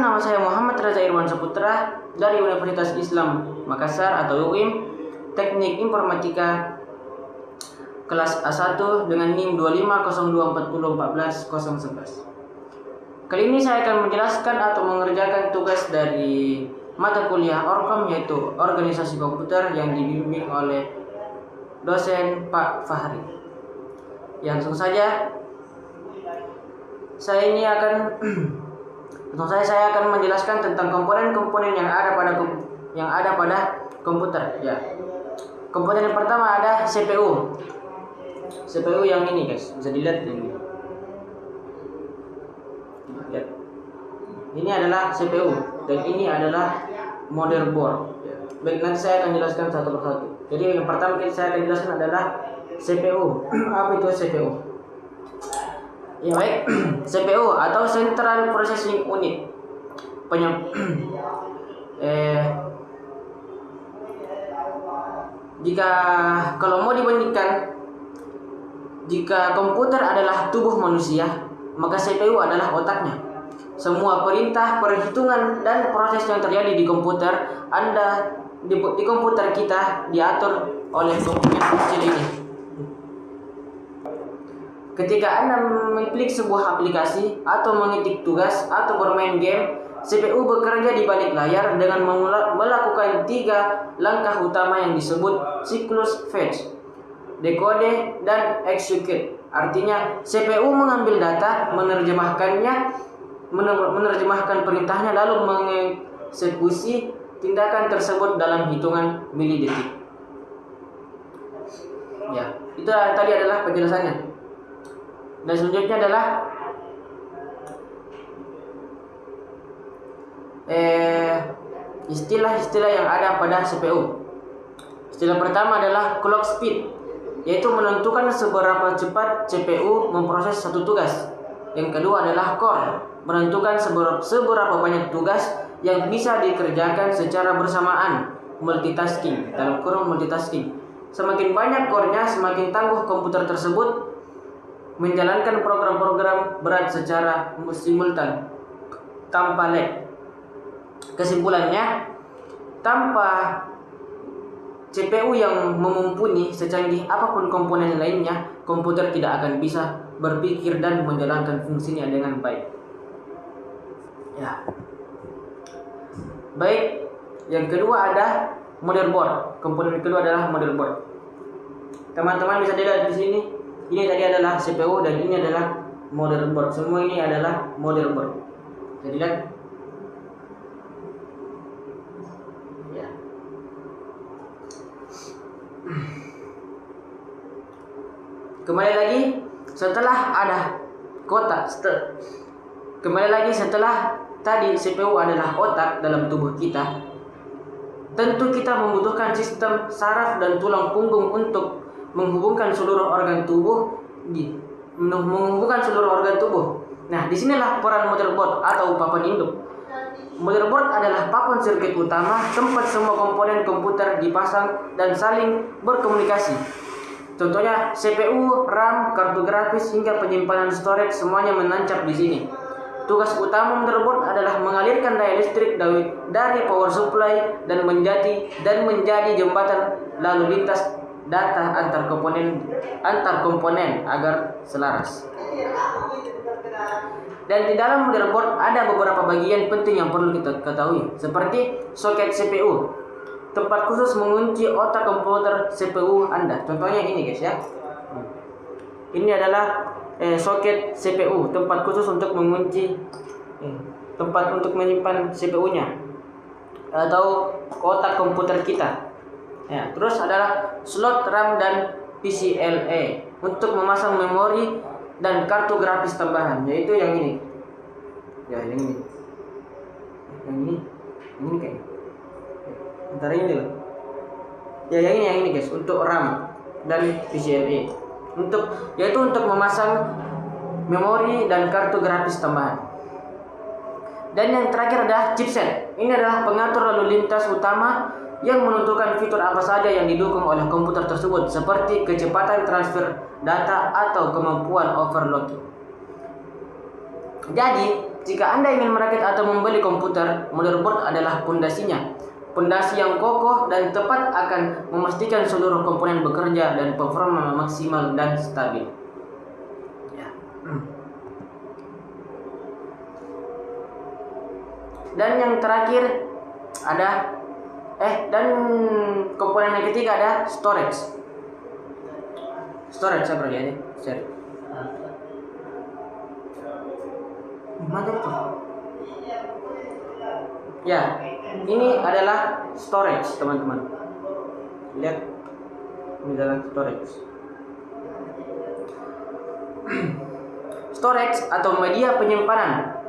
nama saya Muhammad Reza Irwan Saputra dari Universitas Islam Makassar atau UIM, Teknik Informatika kelas A1 dengan NIM 2502401411. Kali ini saya akan menjelaskan atau mengerjakan tugas dari mata kuliah Orkom, yaitu Organisasi Komputer, yang dibimbing oleh dosen Pak Fahri. Ya, langsung saja saya akan menjelaskan tentang komponen-komponen yang ada pada komputer. Ya. Komponen yang pertama ada CPU. CPU yang ini, guys, bisa dilihat ini. Lihat. Ini adalah CPU dan ini adalah motherboard. Ya. Baik, nanti saya akan jelaskan satu persatu. Jadi yang pertama saya akan jelaskan adalah CPU. Apa itu CPU? Ya, baik. CPU atau Central Processing Unit. Kalau mau dibandingkan, jika komputer adalah tubuh manusia, maka CPU adalah otaknya. Semua perintah, perhitungan, dan proses yang terjadi di komputer di komputer kita diatur oleh komponen kecil ini. Ketika Anda mengklik sebuah aplikasi atau mengetik tugas atau bermain game, CPU bekerja di balik layar dengan melakukan 3 langkah utama yang disebut siklus fetch, decode, dan execute. Artinya, CPU mengambil data, menerjemahkan perintahnya, lalu mengeksekusi tindakan tersebut dalam hitungan milidetik. Ya, itu tadi adalah penjelasannya. Dan selanjutnya adalah istilah-istilah yang ada pada CPU. Istilah pertama adalah clock speed, yaitu menentukan seberapa cepat CPU memproses satu tugas. Yang kedua adalah core, menentukan seberapa banyak tugas yang bisa dikerjakan secara bersamaan, multitasking, dalam kurung multitasking. Semakin banyak core-nya, semakin tangguh komputer tersebut menjalankan program-program berat secara simultan tanpa lag. Kesimpulannya, tanpa CPU yang mumpuni, secanggih apapun komponen lainnya, komputer tidak akan bisa berpikir dan menjalankan fungsinya dengan baik. Ya. Baik, yang kedua ada motherboard. Komponen kedua adalah motherboard. Teman-teman bisa dilihat di sini. Ini tadi adalah CPU dan ini adalah motherboard. Semua ini adalah motherboard. Bisa dilihat. Ya. Kembali lagi setelah tadi CPU adalah otak dalam tubuh kita. Tentu kita membutuhkan sistem saraf dan tulang punggung untuk menghubungkan seluruh organ tubuh. Nah, disinilah peran motherboard atau papan induk. Motherboard adalah papan sirkuit utama tempat semua komponen komputer dipasang dan saling berkomunikasi. Contohnya CPU, RAM, kartu grafis, hingga penyimpanan storage semuanya menancap di sini. Tugas utama motherboard adalah mengalirkan daya listrik dari power supply dan menjadi jembatan lalu lintas data antar komponen agar selaras. Dan di dalam motherboard ada beberapa bagian penting yang perlu kita ketahui, seperti soket CPU, tempat khusus mengunci otak komputer CPU Anda. Contohnya ini, guys, ya. Ini adalah soket CPU, tempat khusus untuk mengunci, tempat untuk menyimpan CPU-nya atau otak komputer kita. Ya, terus adalah slot RAM dan PCLA untuk memasang memori dan kartu grafis tambahan, yaitu yang ini. Ya, yang ini. Ini kayak. Antara ini loh. Ya, yang ini guys, untuk RAM dan PCLA. Yaitu untuk memasang memori dan kartu grafis tambahan. Dan yang terakhir adalah chipset. Ini adalah pengatur lalu lintas utama yang menentukan fitur apa saja yang didukung oleh komputer tersebut, seperti kecepatan transfer data atau kemampuan overclocking. Jadi, Jika Anda ingin merakit atau membeli komputer, motherboard adalah pondasinya. Pondasi yang kokoh dan tepat akan memastikan seluruh komponen bekerja dan performa maksimal dan stabil. Ya. Dan yang terakhir ada dan komponen yang ketiga ada storage. Storage apa ya? Share. Mana itu? Ya, ini adalah storage, teman-teman. Lihat, ini adalah storage. Storage atau media penyimpanan.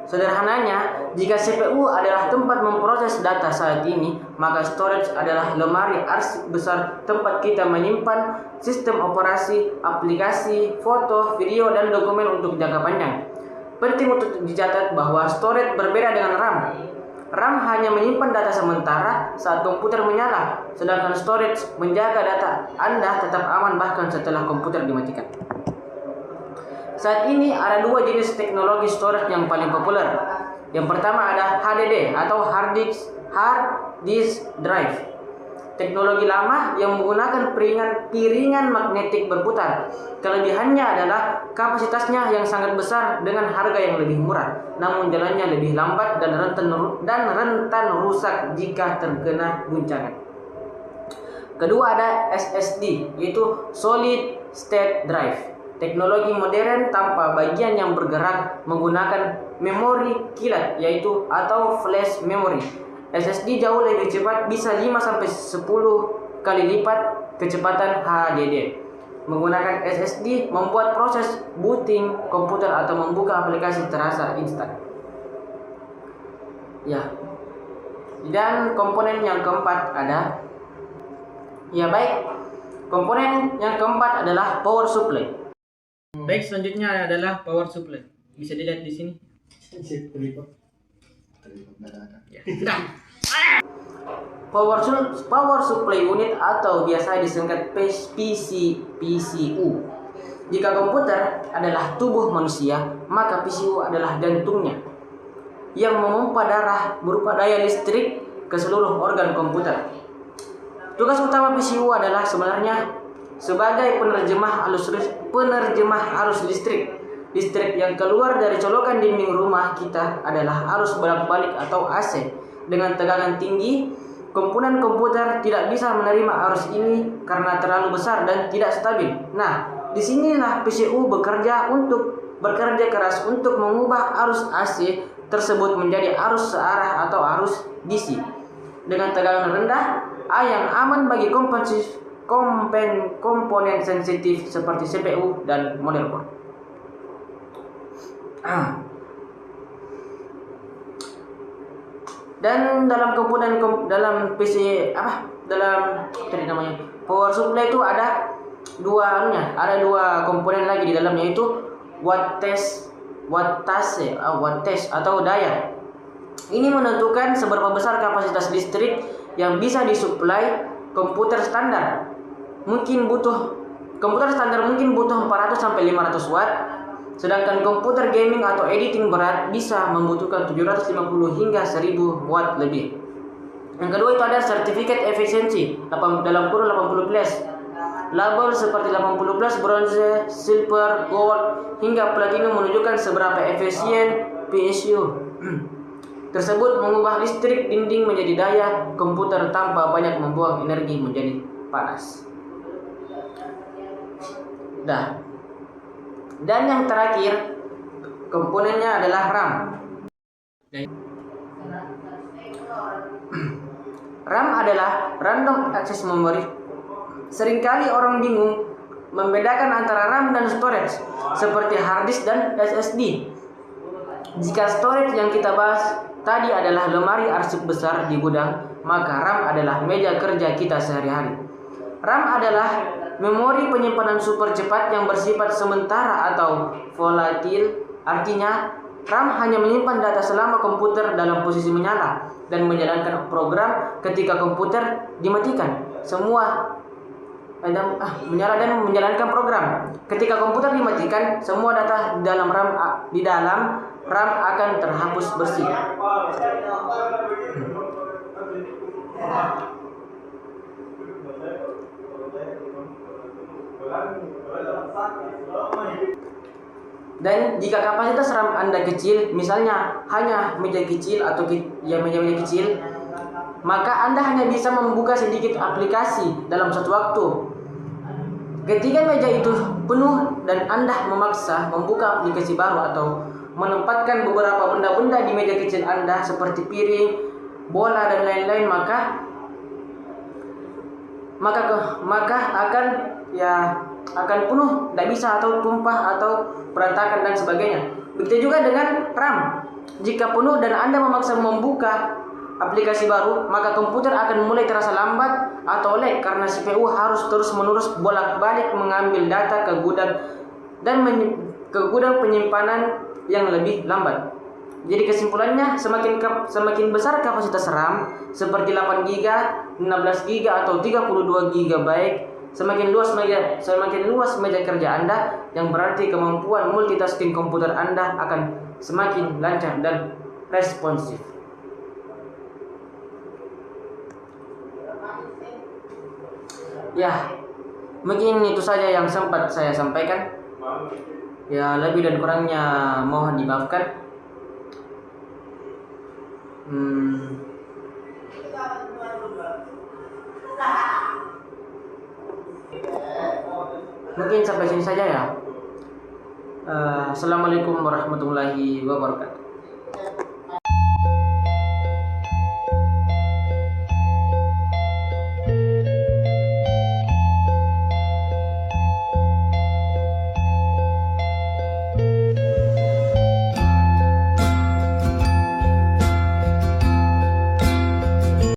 Sederhananya, jika CPU adalah tempat memproses data saat ini, maka storage adalah lemari arsip besar tempat kita menyimpan sistem operasi, aplikasi, foto, video, dan dokumen untuk jangka panjang. Penting untuk dicatat bahwa storage berbeda dengan RAM. RAM hanya menyimpan data sementara saat komputer menyala, sedangkan storage menjaga data Anda tetap aman bahkan setelah komputer dimatikan. Saat ini ada dua jenis teknologi storage yang paling populer. Yang pertama ada HDD atau hard disk drive. Teknologi lama yang menggunakan piringan magnetik berputar. Kelebihannya adalah kapasitasnya yang sangat besar dengan harga yang lebih murah, namun jalannya lebih lambat dan rentan rusak jika terkena guncangan. Kedua ada SSD, yaitu solid state drive. Teknologi modern tanpa bagian yang bergerak menggunakan memori kilat atau flash memory. SSD jauh lebih cepat, bisa 5-10 kali lipat kecepatan HDD. Menggunakan SSD membuat proses booting komputer atau membuka aplikasi terasa instan. Ya. Dan komponen yang keempat ada komponen yang keempat adalah power supply. Baik, selanjutnya adalah power supply. Bisa dilihat di sini. Ya. Power supply unit atau biasa disingkat PCU. Jika komputer adalah tubuh manusia, maka PCU adalah jantungnya yang memompa darah berupa daya listrik ke seluruh organ komputer. Tugas utama PCU adalah sebenarnya sebagai penerjemah arus listrik. Listrik yang keluar dari colokan dinding rumah kita adalah arus bolak-balik atau AC. Dengan tegangan tinggi, komponen komputer tidak bisa menerima arus ini karena terlalu besar dan tidak stabil. Nah, disinilah PCU bekerja keras untuk mengubah arus AC tersebut menjadi arus searah atau arus DC. Dengan tegangan rendah, yang aman bagi komponen sensitif seperti CPU dan motherboard. Dan dalam power supply itu ada dua komponen lagi di dalamnya, yaitu wattage atau daya. Ini menentukan seberapa besar kapasitas listrik yang bisa disuplai komputer standar. Komputer standar mungkin butuh 400 sampai 500 watt, sedangkan komputer gaming atau editing berat bisa membutuhkan 750 hingga 1000 watt lebih. Yang kedua itu ada certificate efficiency dalam kurun 80 plus. Label seperti 80 plus, bronze, silver, gold hingga platinum menunjukkan seberapa efisien PCU tersebut mengubah listrik dinding menjadi daya komputer tanpa banyak membuang energi menjadi panas. Dan yang terakhir komponennya adalah RAM. RAM adalah random access memory. Seringkali orang bingung membedakan antara RAM dan storage seperti hard disk dan SSD. Jika storage yang kita bahas tadi adalah lemari arsip besar di gudang, maka RAM adalah meja kerja kita sehari-hari. RAM adalah memori penyimpanan super cepat yang bersifat sementara atau volatil. Artinya, RAM hanya menyimpan data selama komputer dalam posisi menyala dan menjalankan program ketika komputer dimatikan. Menyala dan menjalankan program. Ketika komputer dimatikan, semua data di dalam RAM akan terhapus bersih. Dan jika kapasitas RAM Anda kecil, misalnya hanya meja kecil atau meja-meja kecil, maka Anda hanya bisa membuka sedikit aplikasi dalam satu waktu. Ketika meja itu penuh dan Anda memaksa membuka aplikasi baru atau menempatkan beberapa benda-benda di meja kecil Anda seperti piring, bola dan lain-lain, maka akan penuh, tidak bisa, atau tumpah atau berantakan dan sebagainya. Begitu juga dengan RAM. Jika penuh dan Anda memaksa membuka aplikasi baru, maka komputer akan mulai terasa lambat atau lag karena CPU harus terus-menerus bolak-balik mengambil data ke gudang penyimpanan yang lebih lambat. Jadi kesimpulannya, semakin besar kapasitas RAM seperti 8 GB, 16 GB atau 32 GB, semakin luas meja kerja Anda, yang berarti kemampuan multitasking komputer Anda akan semakin lancar dan responsif. Ya, mungkin itu saja yang sempat saya sampaikan. Ya, lebih dan kurangnya mohon dimaafkan. Mungkin sampai sini saja ya. Assalamualaikum warahmatullahi wabarakatuh.